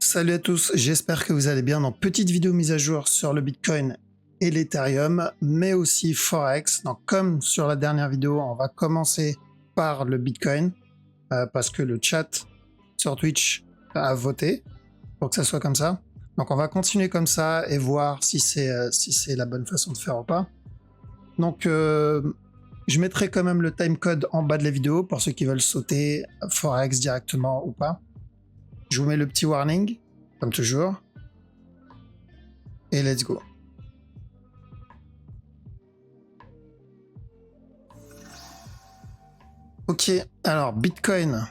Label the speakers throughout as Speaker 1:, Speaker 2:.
Speaker 1: Salut à tous, j'espère que vous allez bien. Donc, petite vidéo mise à jour sur le Bitcoin et l'Ethereum, mais aussi Forex. Donc, comme sur la dernière vidéo, on va commencer par le Bitcoin parce que le chat sur Twitch a voté pour que ça soit comme ça. Donc, on va continuer comme ça et voir si c'est la bonne façon de faire ou pas. Donc, je mettrai quand même le timecode en bas de la vidéo pour ceux qui veulent sauter Forex directement ou pas. Je vous mets le petit warning, comme toujours. Et let's go. Ok, alors Bitcoin.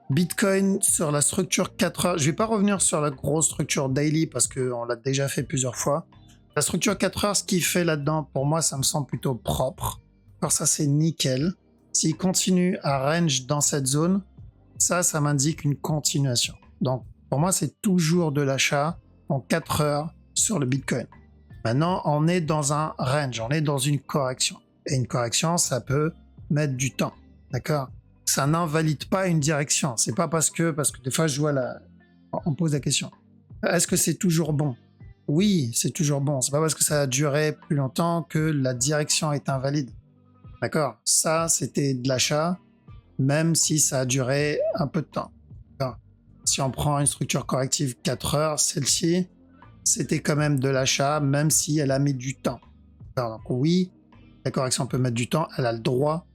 Speaker 1: Bitcoin sur la structure 4 heures. Je vais pas revenir sur la grosse structure daily parce qu'on l'a déjà fait plusieurs fois. La structure 4 heures, ce qu'il fait là-dedans, pour moi, ça me semble plutôt propre. Alors ça, c'est nickel. S'il continue à range dans cette zone, ça m'indique une continuation. Donc, pour moi, c'est toujours de l'achat en 4 heures sur le Bitcoin. Maintenant, on est dans un range, on est dans une correction. Et une correction, ça peut mettre du temps. D'accord? Ça n'invalide pas une direction. C'est pas parce que des fois, je vois on pose la question. Est-ce que c'est toujours bon? Oui, c'est toujours bon. C'est pas parce que ça a duré plus longtemps que la direction est invalide. D'accord? Ça, c'était de l'achat, même si ça a duré un peu de temps. Si on prend une structure corrective 4 heures, celle-ci, c'était quand même de l'achat, même si elle a mis du temps. Donc oui, la correction peut mettre du temps, elle a le droit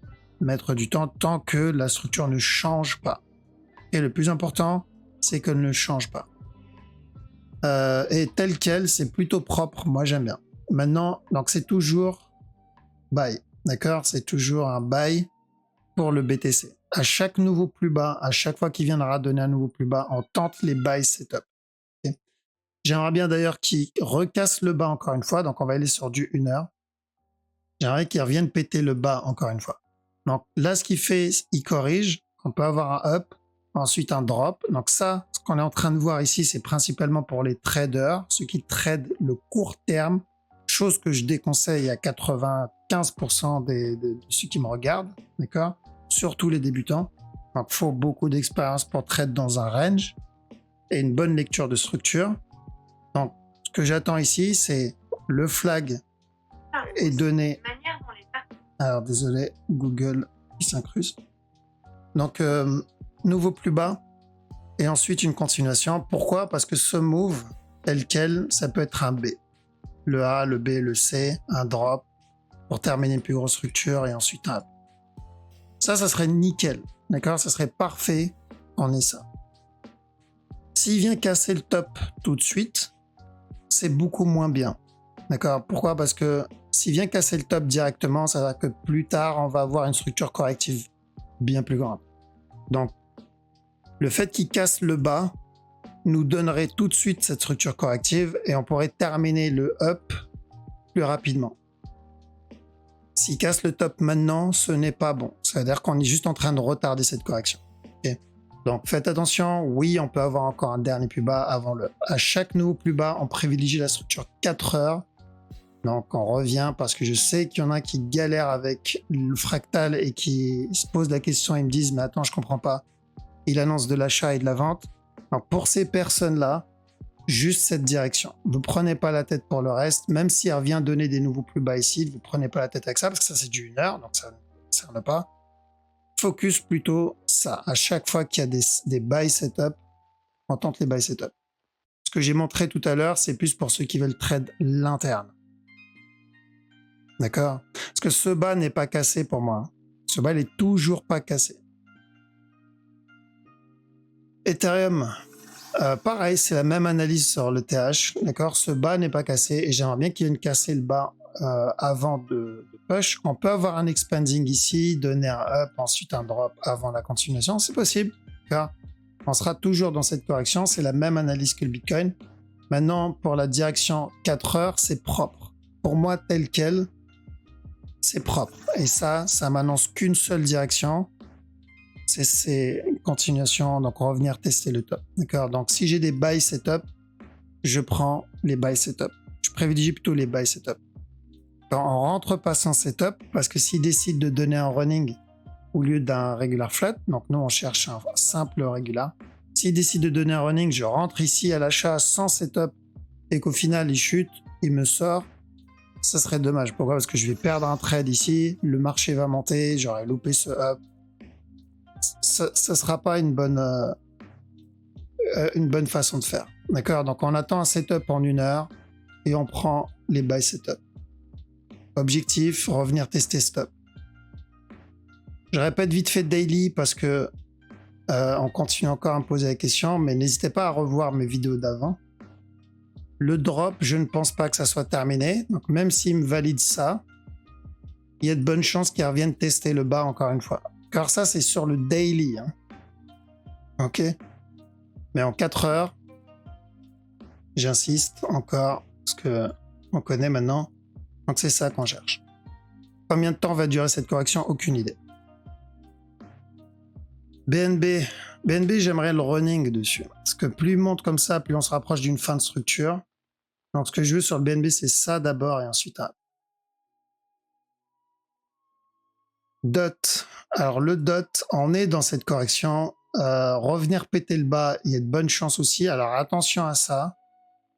Speaker 1: de mettre du temps tant que la structure ne change pas. Et le plus important, c'est qu'elle ne change pas. Et tel quel, c'est plutôt propre, moi j'aime bien. Maintenant, donc c'est toujours buy, d'accord? C'est toujours un buy pour le BTC. À chaque nouveau plus bas, à chaque fois qu'il viendra donner un nouveau plus bas, on tente les buy setup. Okay. J'aimerais bien d'ailleurs qu'il recasse le bas encore une fois, donc on va aller sur du 1 heure. J'aimerais qu'il revienne péter le bas encore une fois. Donc là, ce qu'il fait, il corrige. On peut avoir un up, ensuite un drop. Donc ça, ce qu'on est en train de voir ici, c'est principalement pour les traders, ceux qui tradent le court terme, chose que je déconseille à 95% de ceux qui me regardent, d'accord? Surtout les débutants. Donc, il faut beaucoup d'expérience pour trade dans un range et une bonne lecture de structure. Donc, ce que j'attends ici, c'est le flag est donné. Alors, désolé, Google qui s'incruste. Donc, nouveau plus bas et ensuite une continuation. Pourquoi? Parce que ce move, tel quel, ça peut être un B. Le A, le B, le C, un drop pour terminer une plus grosse structure et ensuite un up. Ça serait nickel, d'accord? Ça serait parfait qu'on ait ça. S'il vient casser le top tout de suite, c'est beaucoup moins bien, d'accord? Pourquoi? Parce que s'il vient casser le top directement, ça veut dire que plus tard, on va avoir une structure corrective bien plus grande. Donc, le fait qu'il casse le bas nous donnerait tout de suite cette structure corrective et on pourrait terminer le up plus rapidement. S'il casse le top maintenant, ce n'est pas bon. Ça veut dire qu'on est juste en train de retarder cette correction. Okay. Donc faites attention, oui, on peut avoir encore un dernier plus bas avant le. À chaque nouveau plus bas, on privilégie la structure 4 heures. Donc on revient parce que je sais qu'il y en a qui galèrent avec le fractal et qui se posent la question et me disent mais attends, je comprends pas. Il annonce de l'achat et de la vente. Donc pour ces personnes-là, juste cette direction. Vous prenez pas la tête pour le reste, même s'il revient donner des nouveaux plus bas ici, vous prenez pas la tête avec ça, parce que ça c'est du 1 heure, donc ça ne concerne pas. Focus plutôt ça. À chaque fois qu'il y a des buy setup, on tente les buy setup. Ce que j'ai montré tout à l'heure, c'est plus pour ceux qui veulent trade l'interne. D'accord? Parce que ce bas n'est pas cassé pour moi. Ce bas, il est toujours pas cassé. Ethereum. Pareil, c'est la même analyse sur le TH, d'accord? Ce bas n'est pas cassé et j'aimerais bien qu'il vienne casser le bas avant de push. On peut avoir un expanding ici, donner un up, ensuite un drop avant la continuation, c'est possible, d'accord? On sera toujours dans cette correction, c'est la même analyse que le Bitcoin. Maintenant, pour la direction 4 heures, c'est propre. Pour moi, tel quel, c'est propre. Et ça m'annonce qu'une seule direction. C'est une continuation, donc on va venir tester le top. D'accord? Donc si j'ai des buy setup, je prends les buy setup. Je privilégie plutôt les buy setup. On rentre pas sans setup parce que s'il décide de donner un running au lieu d'un regular flat, donc nous on cherche un simple regular. s'il décide de donner un running, je rentre ici à l'achat sans setup et qu'au final il chute, il me sort, ça serait dommage. Pourquoi? Parce que je vais perdre un trade ici, le marché va monter, j'aurais loupé ce up. Ça sera pas une bonne façon de faire. D'accord? Donc on attend un setup en 1 heure et on prend les buy setup. Objectif, revenir tester stop. Je répète vite fait daily parce que on continue encore à me poser la question, mais n'hésitez pas à revoir mes vidéos d'avant. Le drop, je ne pense pas que ça soit terminé. Donc même s'il me valide ça, il y a de bonnes chances qu'il revienne tester le bas encore une fois. Car ça, c'est sur le daily. Hein. Ok. Mais en 4 heures, j'insiste encore, parce que on connaît maintenant. Donc c'est ça qu'on cherche. Combien de temps va durer cette correction? Aucune idée. BNB, j'aimerais le running dessus. Parce que plus il monte comme ça, plus on se rapproche d'une fin de structure. Donc ce que je veux sur le BNB, c'est ça d'abord et ensuite un DOT. Alors le DOT, on est dans cette correction. Revenir péter le bas, il y a de bonnes chances aussi. Alors attention à ça.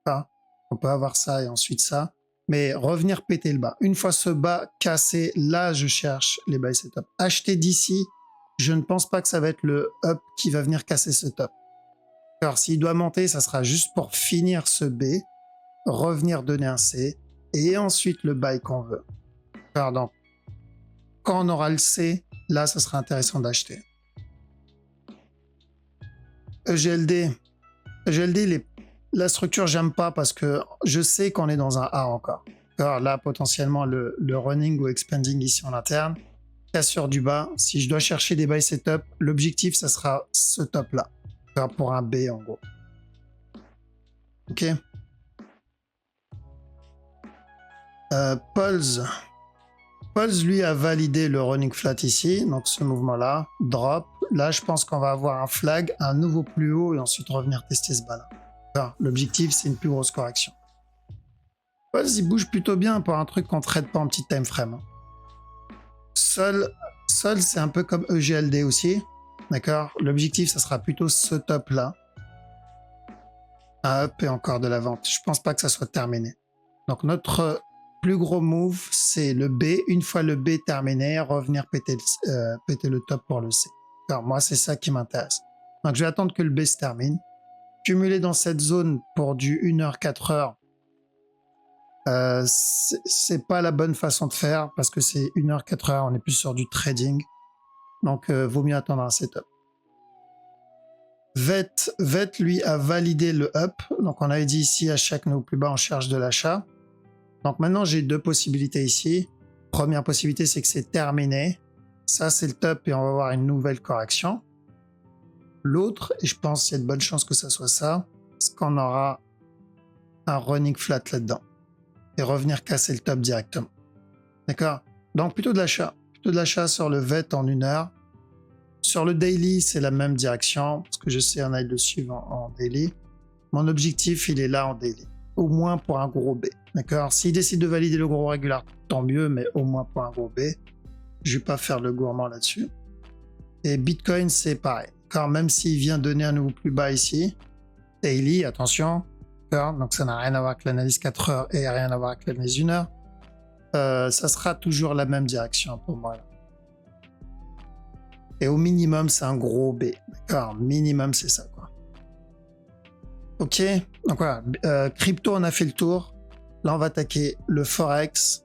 Speaker 1: Enfin, on peut avoir ça et ensuite ça. Mais revenir péter le bas. Une fois ce bas cassé, là je cherche les buy setup. Acheter d'ici, je ne pense pas que ça va être le up qui va venir casser ce top. Alors s'il doit monter, ça sera juste pour finir ce B, revenir donner un C, et ensuite le buy qu'on veut. Pardon. Quand on aura le C, là ça sera intéressant d'acheter. EGLD, la structure j'aime pas parce que je sais qu'on est dans un A encore. Alors là potentiellement le running ou expanding ici en interne. Cassure du bas, si je dois chercher des buy setup, l'objectif ça sera ce top là, pour un B en gros. Ok. Pulse lui a validé le running flat ici, donc ce mouvement là, drop. Là je pense qu'on va avoir un flag, un nouveau plus haut et ensuite revenir tester ce bas là. L'objectif c'est une plus grosse correction. Pulse il bouge plutôt bien pour un truc qu'on traite pas en petit time frame. Sol, c'est un peu comme EGLD aussi. D'accord? L'objectif, ça sera plutôt ce top-là. Un up et encore de la vente. Je pense pas que ça soit terminé. Donc, notre plus gros move, c'est le B. Une fois le B terminé, revenir péter le top pour le C. Alors, moi, c'est ça qui m'intéresse. Donc, je vais attendre que le B se termine. Cumuler dans cette zone pour du 1 heure, 4 heures. C'est pas la bonne façon de faire parce que c'est 1 heure, 4 heures, on est plus sur du trading. Donc, vaut mieux attendre un setup. VET, lui, a validé le up. Donc, on avait dit ici, à chaque niveau plus bas, on cherche de l'achat. Donc, maintenant, j'ai 2 possibilités ici. Première possibilité, c'est que c'est terminé. Ça, c'est le top et on va avoir une nouvelle correction. L'autre, et je pense qu'il y a de bonnes chances que ça soit ça, c'est qu'on aura un running flat là-dedans. Et revenir casser le top directement. D'accord? Donc plutôt de l'achat. Plutôt de l'achat sur le VET en 1 heure. Sur le daily, c'est la même direction, parce que je sais on aille le suivre en daily. Mon objectif, il est là en daily. Au moins pour un gros B. D'accord? S'il décide de valider le gros régulier, tant mieux, mais au moins pour un gros B. Je vais pas faire le gourmand là-dessus. Et Bitcoin, c'est pareil. Car même s'il vient donner un nouveau plus bas ici, daily, attention. Donc ça n'a rien à voir avec l'analyse 4 heures et rien à voir avec l'analyse 1 heure. Ça sera toujours la même direction pour moi. Là. Et au minimum, c'est un gros B. D'accord, minimum, c'est ça. Quoi. Ok, donc voilà. Crypto, on a fait le tour. Là, on va attaquer le Forex.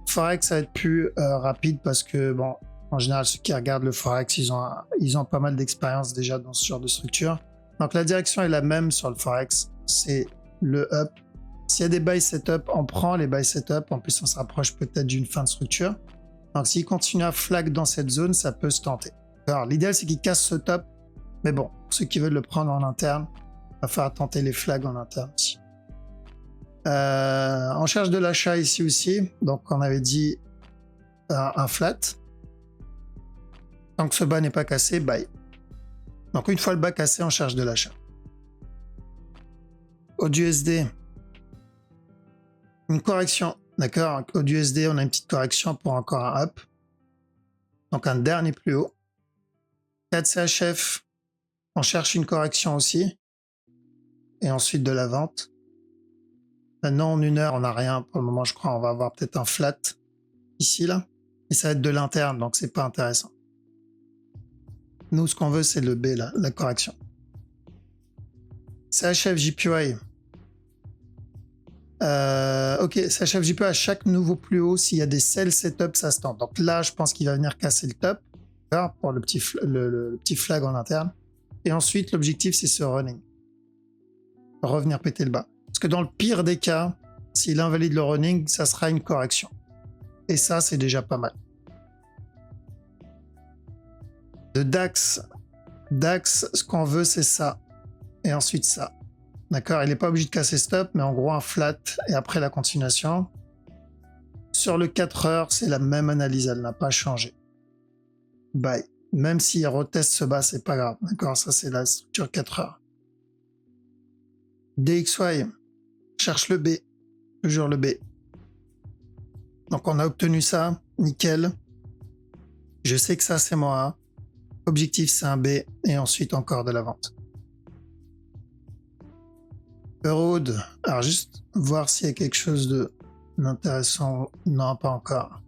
Speaker 1: Forex, ça va être plus rapide parce que, bon, en général, ceux qui regardent le Forex, ils ont pas mal d'expérience déjà dans ce genre de structure. Donc la direction est la même sur le Forex. C'est le up. S'il y a des buy setup, on prend les buy setup. En plus, on se rapproche peut-être d'une fin de structure. Donc, s'il continue à flag dans cette zone, ça peut se tenter. Alors, l'idéal, c'est qu'il casse ce top. Mais bon, pour ceux qui veulent le prendre en interne, il va falloir tenter les flags en interne aussi. On cherche de l'achat ici aussi. Donc, on avait dit un flat. Tant que ce bas n'est pas cassé, buy. Donc, une fois le bas cassé, on cherche de l'achat. AUDUSD, une correction, d'accord? AUDUSD, on a une petite correction pour encore un up. Donc un dernier plus haut. 4 CHF, On cherche une correction aussi. Et ensuite de la vente. Maintenant, en 1 heure, on n'a rien. Pour le moment, je crois, on va avoir peut-être un flat ici, là. Et ça va être de l'interne, donc c'est pas intéressant. Nous, ce qu'on veut, c'est le B, là, la correction. CHF JPY. Ok, CHF JPY à chaque nouveau plus haut, s'il y a des sell setup, ça se tente. Donc là, je pense qu'il va venir casser le top pour le petit flag en interne. Et ensuite, l'objectif, c'est ce running. Revenir péter le bas. Parce que dans le pire des cas, s'il invalide le running, ça sera une correction. Et ça, c'est déjà pas mal. De DAX, ce qu'on veut, c'est ça. Et ensuite ça. D'accord, il n'est pas obligé de casser stop, mais en gros un flat et après la continuation. Sur le 4 heures, c'est la même analyse, elle n'a pas changé. Bye. Même s'il reteste ce bas, c'est pas grave. D'accord, ça c'est la structure 4 heures. DXY, cherche le B. Toujours le B. Donc on a obtenu ça, nickel. Je sais que ça c'est moi. Objectif c'est un B et ensuite encore de la vente. Euroad, alors juste voir s'il y a quelque chose d'intéressant. Non, pas encore.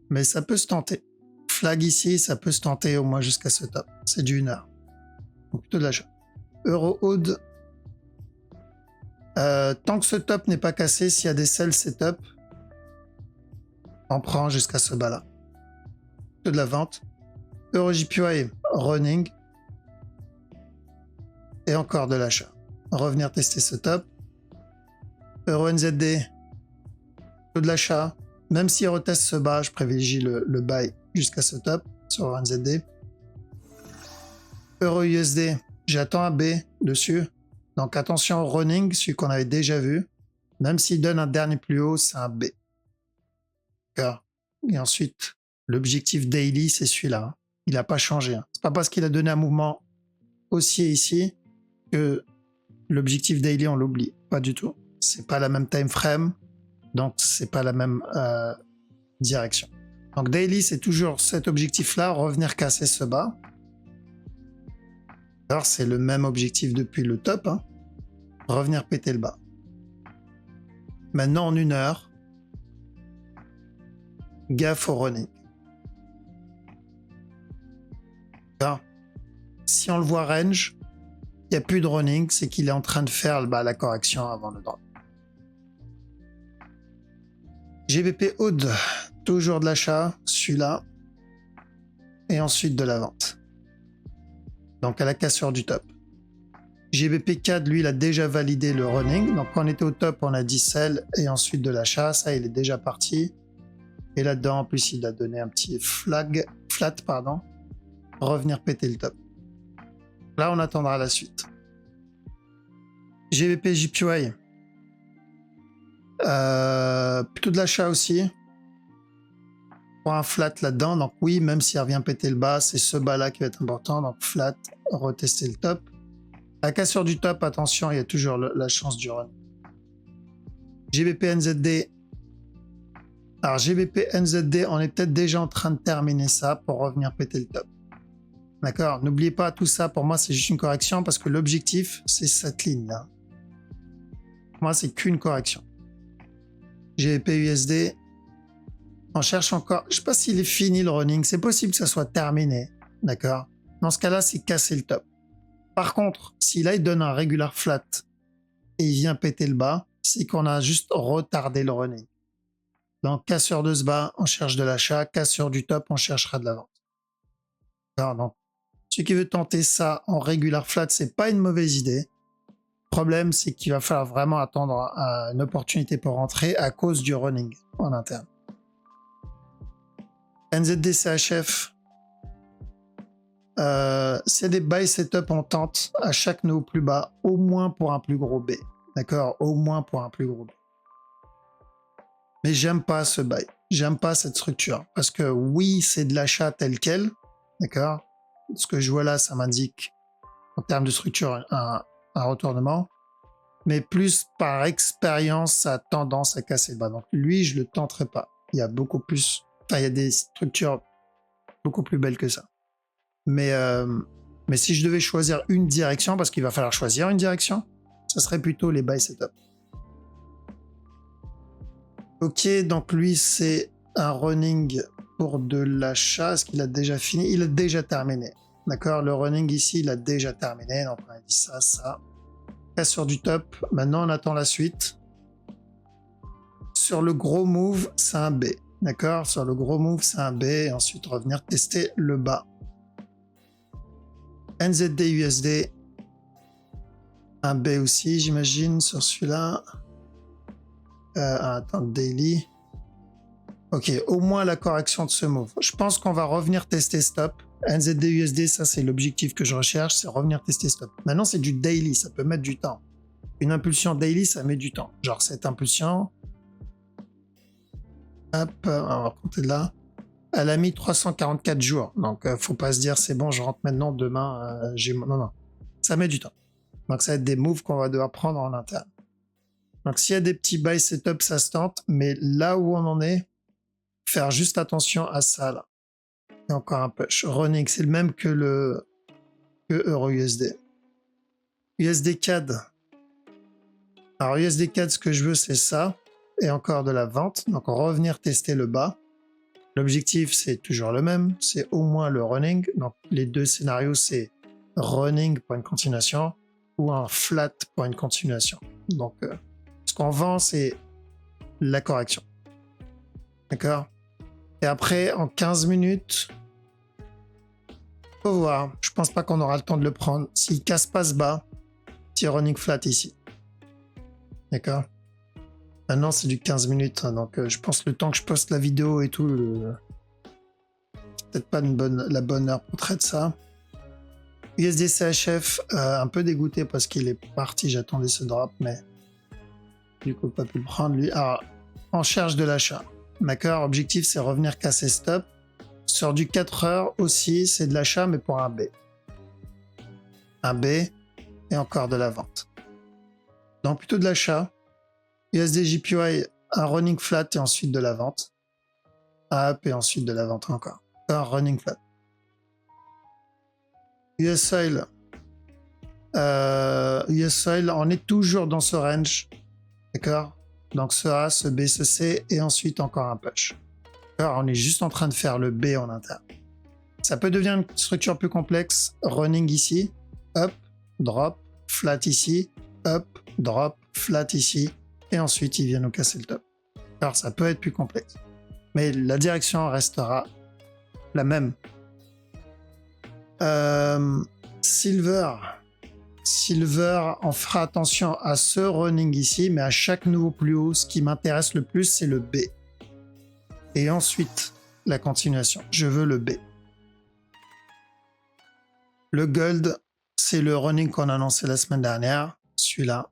Speaker 1: Mais ça peut se tenter. Flag ici, ça peut se tenter au moins jusqu'à ce top. C'est du 1 heure. Donc plutôt de l'achat. Euroad, tant que ce top n'est pas cassé, s'il y a des sell setup, on prend jusqu'à ce bas là. Plutôt de la vente. EuroJPY, running. Et encore de l'achat. Revenir tester ce top. EuroNZD, de l'achat. Même s'il reteste ce bas, je privilégie le buy jusqu'à ce top sur EuroNZD. EuroUSD, j'attends un B dessus. Donc attention au running, celui qu'on avait déjà vu. Même s'il donne un dernier plus haut, c'est un B. D'accord. Et ensuite, l'objectif daily, c'est celui-là. Il n'a pas changé. C'est pas parce qu'il a donné un mouvement haussier ici que l'objectif daily, on l'oublie. Pas du tout. C'est pas la même time frame, donc c'est pas la même direction. Donc daily, c'est toujours cet objectif-là, revenir casser ce bas. Alors c'est le même objectif depuis le top. Hein. Revenir péter le bas. Maintenant en 1 heure, gaffe au running. Alors, si on le voit range, il n'y a plus de running, c'est qu'il est en train de faire la correction avant le drop. GBP Oud, toujours de l'achat, celui-là, et ensuite de la vente. Donc à la cassure du top. GBP CAD, lui, il a déjà validé le running. Donc quand on était au top, on a dit sell et ensuite de l'achat. Ça, il est déjà parti. Et là-dedans, en plus, il a donné un petit flat, revenir péter le top. Là, on attendra la suite. GBP JPY. Plutôt de l'achat aussi. Pour un flat là-dedans. Donc oui, même s'il revient péter le bas, c'est ce bas-là qui va être important. Donc flat, retester le top. La cassure du top, attention, il y a toujours la chance du run. GBP NZD. Alors GBP NZD, on est peut-être déjà en train de terminer ça pour revenir péter le top. D'accord. N'oubliez pas, tout ça, pour moi, c'est juste une correction parce que l'objectif, c'est cette ligne-là. Pour moi, c'est qu'une correction. GBP USD. On cherche encore. Je ne sais pas s'il est fini le running. C'est possible que ça soit terminé. D'accord. Dans ce cas-là, c'est casser le top. Par contre, si là, il donne un regular flat et il vient péter le bas, c'est qu'on a juste retardé le running. Donc, cassure de ce bas, on cherche de l'achat. Cassure du top, on cherchera de la vente. Alors, donc, celui qui veut tenter ça en regular flat, c'est pas une mauvaise idée. Le problème, c'est qu'il va falloir vraiment attendre une opportunité pour rentrer à cause du running en interne. NZD CHF. S'il y a des buy setup, on tente à chaque nœud plus bas, au moins pour un plus gros B. D'accord. Au moins pour un plus gros B. Mais j'aime pas ce buy. J'aime pas cette structure. Parce que oui, c'est de l'achat tel quel. D'accord. Ce que je vois là, ça m'indique en termes de structure un retournement. Mais plus par expérience, ça a tendance à casser le bas. Donc lui, je le tenterai pas. Il y a beaucoup plus. Enfin, il y a des structures beaucoup plus belles que ça. Mais Mais si je devais choisir une direction, parce qu'il va falloir choisir une direction, ça serait plutôt les buy setup. Ok, donc lui, c'est un running pour de l'achat. Est-ce qu'il a déjà fini? Il a déjà terminé. D'accord, le running ici, il a déjà terminé. Donc on a dit ça, ça. Là, sur du top. Maintenant, on attend la suite. Sur le gros move, c'est un B. D'accord, sur le gros move, c'est un B. Et ensuite, revenir tester le bas. NZD USD. Un B aussi, j'imagine, sur celui-là. Attends, daily. Ok, au moins la correction de ce move. Je pense qu'on va revenir tester stop. NZD USD, ça c'est l'objectif que je recherche, c'est revenir tester stop. Maintenant, c'est du daily, ça peut mettre du temps. Une impulsion daily, ça met du temps. Genre cette impulsion. Hop, on va compter là. Elle a mis 344 jours. Donc, faut pas se dire c'est bon, je rentre maintenant, demain, j'ai. Non, non. Ça met du temps. Donc, ça va être des moves qu'on va devoir prendre en interne. Donc, s'il y a des petits buy setup, ça se tente. Mais là où on en est, faire juste attention à ça, là. Et encore un push. Running, c'est le même que le Euro USD. USD CAD. Alors, USD CAD, ce que je veux, c'est ça. Et encore de la vente. Donc, revenir tester le bas. L'objectif, c'est toujours le même. C'est au moins le running. Donc, les deux scénarios, c'est running pour une continuation ou un flat pour une continuation. Donc, ce qu'on vend, c'est la correction. D'accord? Et après, en 15 minutes, faut voir. Je pense pas qu'on aura le temps de le prendre. S'il casse pas ce bas, petit running flat ici. D'accord? Maintenant, c'est du 15 minutes. Hein, donc, je pense que le temps que je poste la vidéo et tout, peut-être pas la bonne heure pour traiter ça. USD CHF, un peu dégoûté parce qu'il est parti. J'attendais ce drop, mais du coup, pas pu le prendre lui. Alors, on cherche de l'achat. D'accord? Objectif, c'est revenir casser stop. Sur du 4 heures aussi, c'est de l'achat, mais pour un B. Un B et encore de la vente. Donc, plutôt de l'achat. USD JPY, un running flat et ensuite de la vente. Un up et ensuite de la vente encore. Un running flat. US Oil. US Oil, on est toujours dans ce range. D'accord? Donc ce A, ce B, ce C et ensuite encore un push. Alors, on est juste en train de faire le B en interne. Ça peut devenir une structure plus complexe. Running ici. Up, drop, flat ici. Up, drop, flat ici. Et ensuite, il vient nous casser le top. Alors, ça peut être plus complexe. Mais la direction restera la même. Silver. Silver, on fera attention à ce running ici, mais à chaque nouveau plus haut, ce qui m'intéresse le plus, c'est le B. Et ensuite, la continuation. Je veux le B. Le gold, c'est le running qu'on a annoncé la semaine dernière. Celui-là.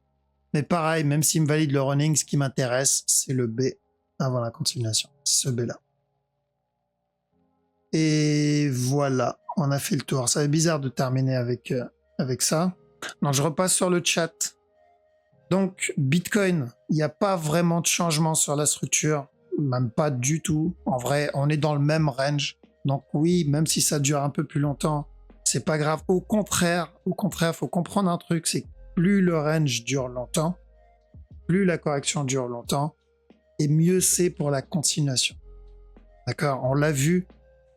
Speaker 1: Mais pareil, même s'il me valide le running, ce qui m'intéresse, c'est le B avant la continuation. Ce B-là. Et voilà, on a fait le tour. Ça va être bizarre de terminer avec ça. Non, je repasse sur le chat. Donc, Bitcoin, il n'y a pas vraiment de changement sur la structure. Même pas du tout. En vrai, on est dans le même range. Donc oui, même si ça dure un peu plus longtemps, c'est pas grave. Au contraire, faut comprendre un truc, c'est que plus le range dure longtemps, plus la correction dure longtemps, et mieux c'est pour la continuation. D'accord? On l'a vu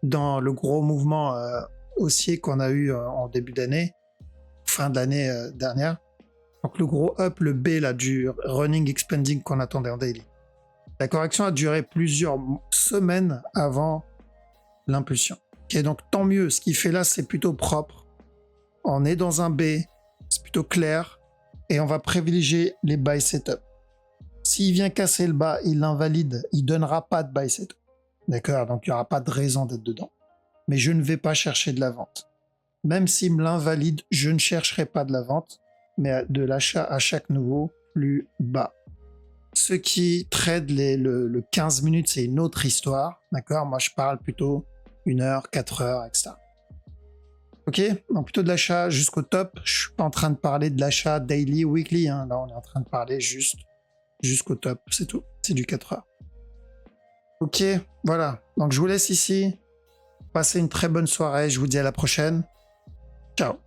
Speaker 1: dans le gros mouvement haussier qu'on a eu en début d'année, fin d'année dernière. Donc le gros up, le B là, du running expanding qu'on attendait en daily. La correction a duré plusieurs semaines avant l'impulsion. Okay, donc tant mieux, ce qu'il fait là, c'est plutôt propre. On est dans un B, c'est plutôt clair, et on va privilégier les buy setup. S'il vient casser le bas, il l'invalide, il donnera pas de buy setup. D'accord? Donc il n'y aura pas de raison d'être dedans. Mais je ne vais pas chercher de la vente. Même s'il me l'invalide, je ne chercherai pas de la vente, mais de l'achat à chaque nouveau plus bas. Ceux qui trade le 15 minutes, c'est une autre histoire. D'accord? Moi, je parle plutôt 1 heure, 4 heures, etc. Ok? Donc plutôt de l'achat jusqu'au top. Je suis pas en train de parler de l'achat daily, weekly. Hein. Là, on est en train de parler juste jusqu'au top. C'est tout. C'est du 4 heures. Ok, voilà. Donc je vous laisse ici. Passez une très bonne soirée. Je vous dis à la prochaine. Ciao. Ciao.